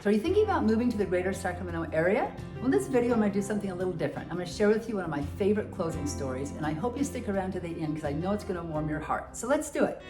So are you thinking about moving to the Greater Sacramento area? Well, in this video, I'm going to do something a little different. I'm going to share with you one of my favorite closing stories, and I hope you stick around to the end because I know it's going to warm your heart. So let's do it.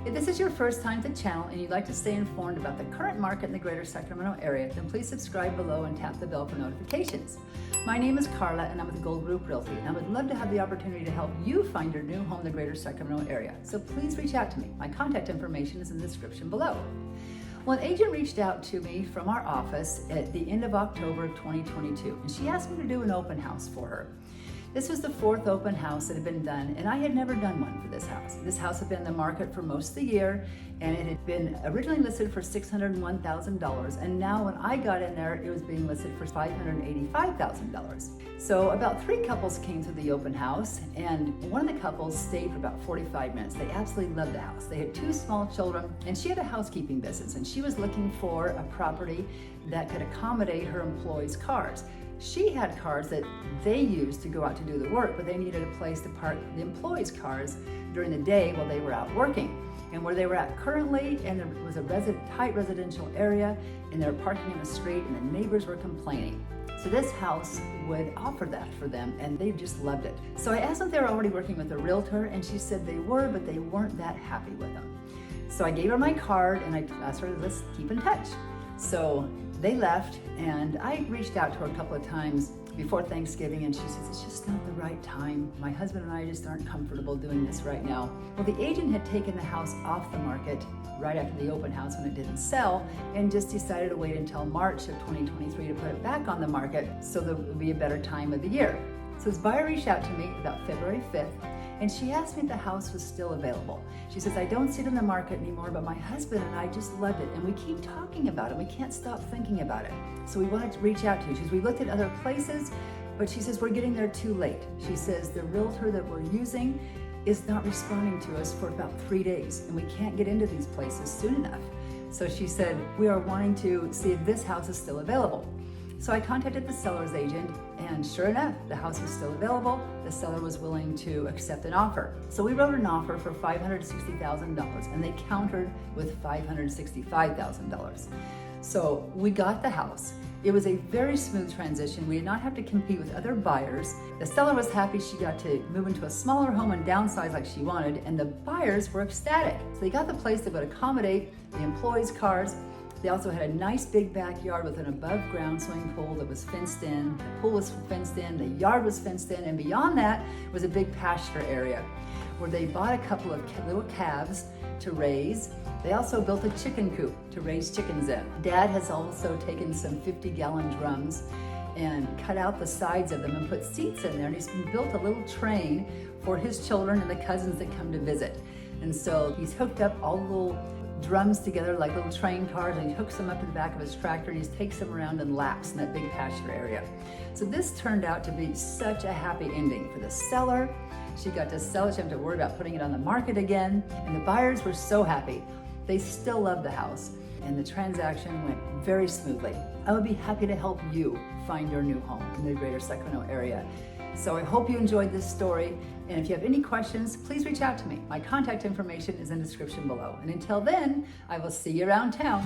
If this is your first time to the channel and you'd like to stay informed about the current market in the Greater Sacramento area, then please subscribe below and tap the bell for notifications. My name is Carla and I'm with Gold Group Realty, and I would love to have the opportunity to help you find your new home in the Greater Sacramento area. So please reach out to me. My contact information is in the description below. Well, an agent reached out to me from our office at the end of October of 2022, and she asked me to do an open house for her. This was the fourth open house that had been done, and I had never done one for this house. This house had been in the market for most of the year, and it had been originally listed for $601,000, and now when I got in there, it was being listed for $585,000. So about 3 couples came to the open house, and one of the couples stayed for about 45 minutes. They absolutely loved the house. They had 2 small children, and she had a housekeeping business, and she was looking for a property that could accommodate her employees' cars. She had cars that they used to go out to do the work, but they needed a place to park the employees' cars during the day while they were out working. And where they were at currently, and there was a tight residential area, and they were parking in the street, and the neighbors were complaining. So this house would offer that for them, and they just loved it. So I asked them if they were already working with a realtor, and she said they were, but they weren't that happy with them. So I gave her my card, and I asked her, let's keep in touch. So they left, and I reached out to her a couple of times before Thanksgiving, and she says, it's just not the right time. My husband and I just aren't comfortable doing this right now. Well, the agent had taken the house off the market right after the open house when it didn't sell, and just decided to wait until March of 2023 to put it back on the market so there would be a better time of the year. So this buyer reached out to me about February 5th, and she asked me if the house was still available. She says, I don't see it in the market anymore, but my husband and I just loved it, and we keep talking about it. We can't stop thinking about it. So we wanted to reach out to you. She says, we looked at other places, but she says, we're getting there too late. She says, the realtor that we're using is not responding to us for about 3 days, and we can't get into these places soon enough. So she said, we are wanting to see if this house is still available. So I contacted the seller's agent, and sure enough, the house was still available. The seller was willing to accept an offer. So we wrote an offer for $560,000, and they countered with $565,000. So we got the house. It was a very smooth transition. We did not have to compete with other buyers. The seller was happy she got to move into a smaller home and downsize like she wanted, and the buyers were ecstatic. So they got the place that would accommodate the employees' cars. They also had a nice big backyard with an above ground swimming pool that was fenced in. The pool was fenced in, the yard was fenced in, and beyond that was a big pasture area where they bought a couple of little calves to raise. They also built a chicken coop to raise chickens in. Dad has also taken some 50-gallon drums and cut out the sides of them and put seats in there, and he's built a little train for his children and the cousins that come to visit. And so he's hooked up all the little drums together like little train cars, and he hooks them up to the back of his tractor, and he just takes them around in laps in that big pasture area. So this turned out to be such a happy ending for the seller. She got to sell it, she didn't have to worry about putting it on the market again, and the buyers were so happy. They still loved the house, and the transaction went very smoothly. I would be happy to help you find your new home in the Greater Sacramento area. So I hope you enjoyed this story, and if you have any questions, please reach out to me. My contact information is in the description below. And until then, I will see you around town.